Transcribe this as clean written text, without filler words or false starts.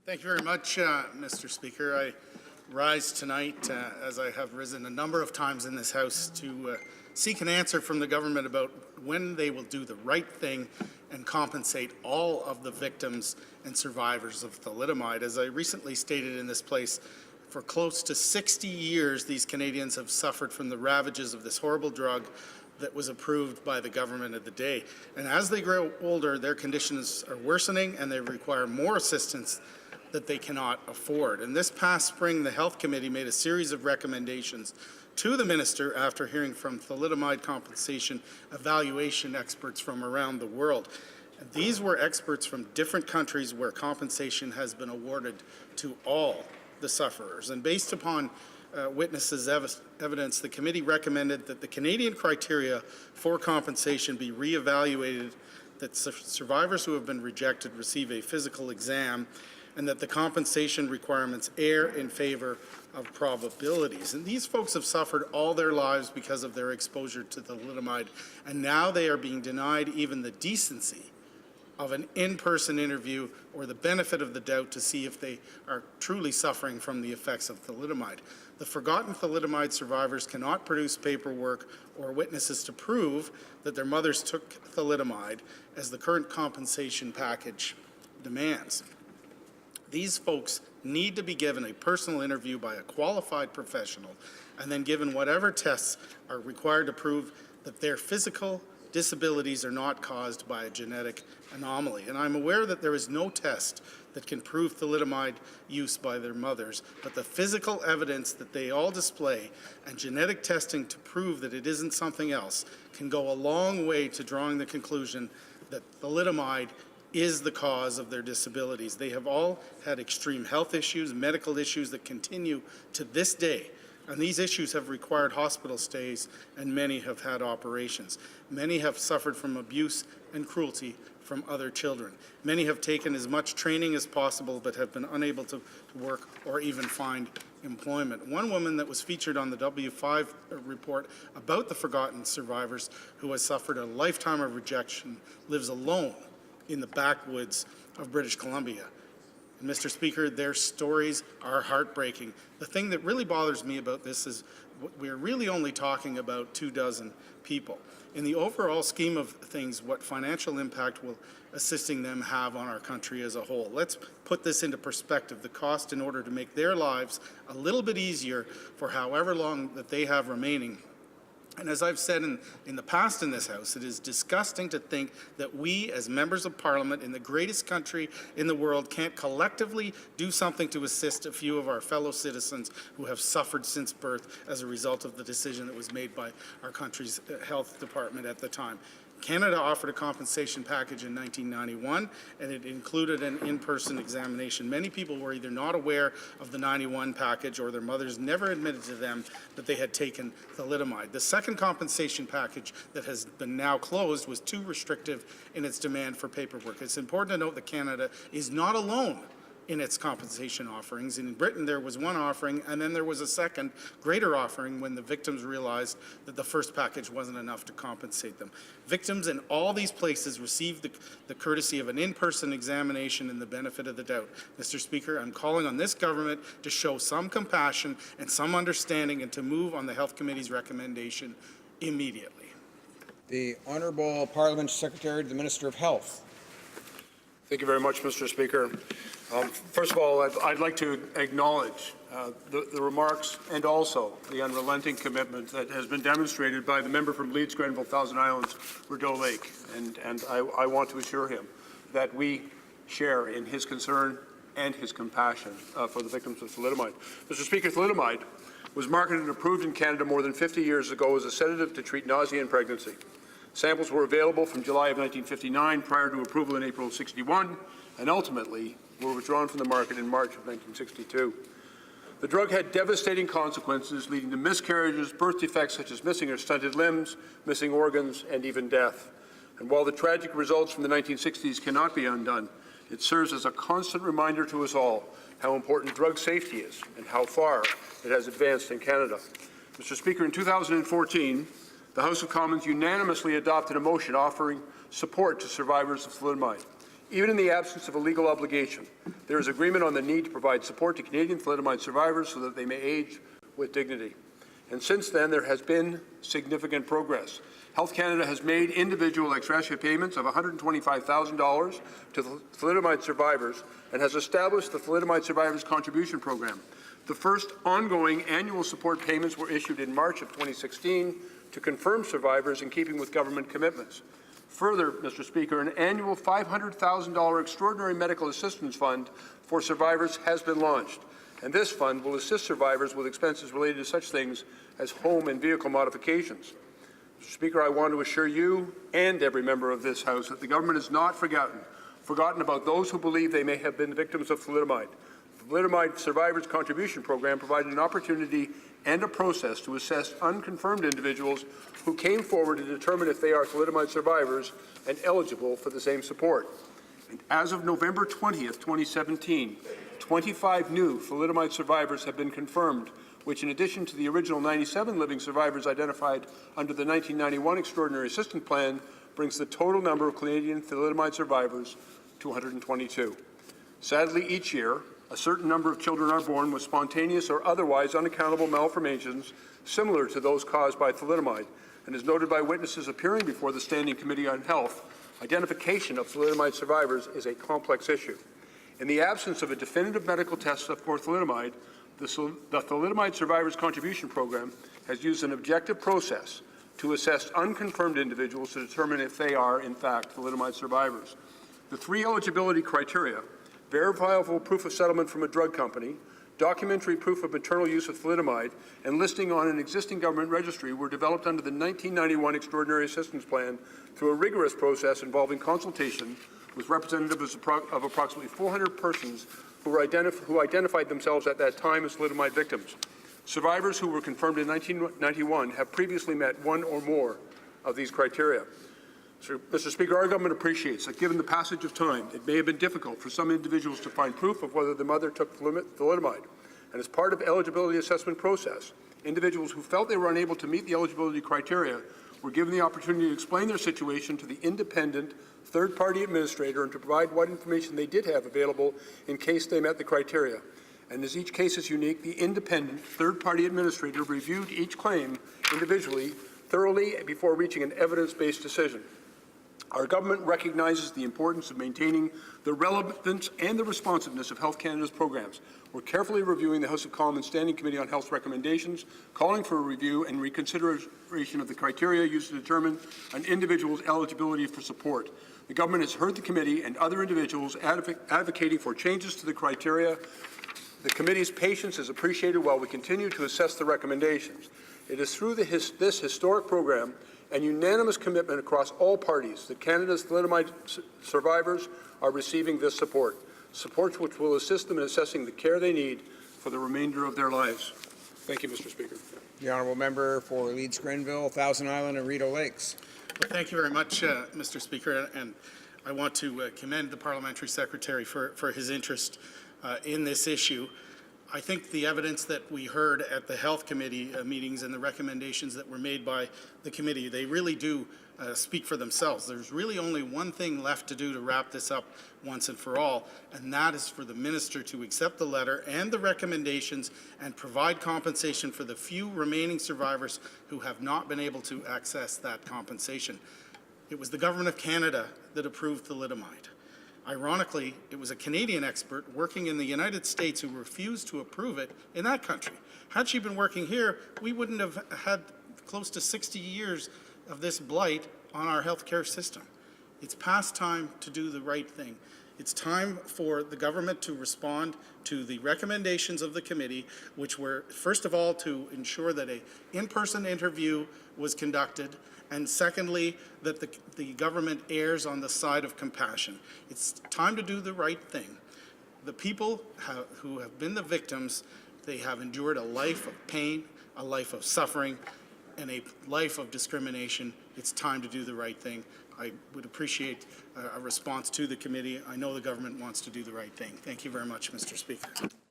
Thank you very much, Mr. Speaker. I rise tonight, as I have risen a number of times in this House, to seek an answer from the government about when they will do the right thing and compensate all of the victims and survivors of thalidomide. As I recently stated in this place, for close to 60 years, these Canadians have suffered from the ravages of this horrible drug that was approved by the government of the day. And as they grow older, their conditions are worsening and they require more assistance that they cannot afford. And this past spring, the Health Committee made a series of recommendations to the Minister after hearing from thalidomide compensation evaluation experts from around the world. And these were experts from different countries where compensation has been awarded to all the sufferers. And based upon witnesses' evidence, the committee recommended that the Canadian criteria for compensation be re-evaluated, that survivors who have been rejected receive a physical exam, and that the compensation requirements err in favor of probabilities. And these folks have suffered all their lives because of their exposure to thalidomide, and now they are being denied even the decency of an in-person interview or the benefit of the doubt to see if they are truly suffering from the effects of thalidomide. The forgotten thalidomide survivors cannot produce paperwork or witnesses to prove that their mothers took thalidomide as the current compensation package demands. These folks need to be given a personal interview by a qualified professional and then given whatever tests are required to prove that their physical disabilities are not caused by a genetic anomaly. And I'm aware that there is no test that can prove thalidomide use by their mothers, but the physical evidence that they all display and genetic testing to prove that it isn't something else can go a long way to drawing the conclusion that thalidomide is the cause of their disabilities. They have all had extreme health issues, medical issues that continue to this day. And these issues have required hospital stays, and many have had operations. Many have suffered from abuse and cruelty from other children. Many have taken as much training as possible but have been unable to work or even find employment. One woman that was featured on the W5 report about the forgotten survivors who has suffered a lifetime of rejection lives alone in the backwoods of British Columbia. And Mr. Speaker, their stories are heartbreaking. The thing that really bothers me about this is we're really only talking about 24 people. In the overall scheme of things, what financial impact will assisting them have on our country as a whole? Let's put this into perspective. The cost in order to make their lives a little bit easier for however long that they have remaining. And as I've said in the past in this House, it is disgusting to think that we as members of Parliament in the greatest country in the world can't collectively do something to assist a few of our fellow citizens who have suffered since birth as a result of the decision that was made by our country's health department at the time. Canada offered a compensation package in 1991, and it included an in-person examination. Many people were either not aware of the 91 package or their mothers never admitted to them that they had taken thalidomide. The second compensation package that has been now closed was too restrictive in its demand for paperwork. It's important to note that Canada is not alone in its compensation offerings. In Britain, there was one offering, and then there was a second, greater offering when the victims realized that the first package wasn't enough to compensate them. Victims in all these places received the courtesy of an in-person examination and the benefit of the doubt. Mr. Speaker, I'm calling on this government to show some compassion and some understanding and to move on the Health Committee's recommendation immediately. The Honourable Parliament Secretary to the Minister of Health. Thank you very much, Mr. Speaker. First of all, I'd like to acknowledge the remarks and also the unrelenting commitment that has been demonstrated by the member from Leeds, Grenville, Thousand Islands, Rideau Lake. And I want to assure him that we share in his concern and his compassion for the victims of thalidomide. Mr. Speaker, thalidomide was marketed and approved in Canada more than 50 years ago as a sedative to treat nausea in pregnancy. Samples were available from July of 1959 prior to approval in April of 61, and ultimately were withdrawn from the market in March of 1962. The drug had devastating consequences, leading to miscarriages, birth defects such as missing or stunted limbs, missing organs, and even death. And while the tragic results from the 1960s cannot be undone, it serves as a constant reminder to us all how important drug safety is and how far it has advanced in Canada. Mr. Speaker, in 2014, the House of Commons unanimously adopted a motion offering support to survivors of thalidomide. Even in the absence of a legal obligation, there is agreement on the need to provide support to Canadian thalidomide survivors so that they may age with dignity. And since then, there has been significant progress. Health Canada has made individual ex gratia payments of $125,000 to thalidomide survivors and has established the Thalidomide Survivors Contribution Program. The first ongoing annual support payments were issued in March of 2016 to confirm survivors in keeping with government commitments. Further, Mr. Speaker, an annual $500,000 extraordinary medical assistance fund for survivors has been launched, and this fund will assist survivors with expenses related to such things as home and vehicle modifications. Mr. Speaker, I want to assure you and every member of this House that the government has not forgotten about those who believe they may have been victims of thalidomide. The Thalidomide Survivors Contribution Program provided an opportunity and a process to assess unconfirmed individuals who came forward to determine if they are thalidomide survivors and eligible for the same support. And as of November 20th, 2017, 25 new thalidomide survivors have been confirmed, which, in addition to the original 97 living survivors identified under the 1991 Extraordinary Assistance Plan, brings the total number of Canadian thalidomide survivors to 122. Sadly, each year, a certain number of children are born with spontaneous or otherwise unaccountable malformations similar to those caused by thalidomide, and as noted by witnesses appearing before the Standing Committee on Health, identification of thalidomide survivors is a complex issue. In the absence of a definitive medical test for thalidomide, the Thalidomide Survivors Contribution Program has used an objective process to assess unconfirmed individuals to determine if they are, in fact, thalidomide survivors. The three eligibility criteria, verifiable proof of settlement from a drug company, documentary proof of maternal use of thalidomide, and listing on an existing government registry were developed under the 1991 Extraordinary Assistance Plan through a rigorous process involving consultation with representatives of approximately 400 persons who identified themselves at that time as thalidomide victims. Survivors who were confirmed in 1991 have previously met one or more of these criteria. Mr. Speaker, our government appreciates that given the passage of time, it may have been difficult for some individuals to find proof of whether the mother took thalidomide. And as part of the eligibility assessment process, individuals who felt they were unable to meet the eligibility criteria were given the opportunity to explain their situation to the independent third-party administrator and to provide what information they did have available in case they met the criteria. And as each case is unique, the independent third-party administrator reviewed each claim individually, thoroughly, before reaching an evidence-based decision. Our government recognizes the importance of maintaining the relevance and the responsiveness of Health Canada's programs. We're carefully reviewing the House of Commons Standing Committee on Health recommendations, calling for a review and reconsideration of the criteria used to determine an individual's eligibility for support. The government has heard the committee and other individuals advocating for changes to the criteria. The committee's patience is appreciated while we continue to assess the recommendations. It is through this historic program and unanimous commitment across all parties that Canada's thalidomide survivors are receiving this support which will assist them in assessing the care they need for the remainder of their lives. Thank you, Mr. Speaker. The honourable member for Leeds Grenville, Thousand Island and Rideau Lakes. Well, thank you very much, Mr. Speaker, and I want to commend the Parliamentary Secretary for his interest in this issue. I think the evidence that we heard at the Health Committee meetings and the recommendations that were made by the committee, they really do speak for themselves. There's really only one thing left to do to wrap this up once and for all, and that is for the Minister to accept the letter and the recommendations and provide compensation for the few remaining survivors who have not been able to access that compensation. It was the Government of Canada that approved thalidomide. Ironically, it was a Canadian expert working in the United States who refused to approve it in that country. Had she been working here, we wouldn't have had close to 60 years of this blight on our healthcare system. It's past time to do the right thing. It's time for the government to respond to the recommendations of the committee, which were, first of all, to ensure that an in-person interview was conducted, and secondly, that the government errs on the side of compassion. It's time to do the right thing. The people who have been the victims, they have endured a life of pain, a life of suffering, and a life of discrimination. It's time to do the right thing. I would appreciate a response to the committee. I know the government wants to do the right thing. Thank you very much, Mr. Speaker.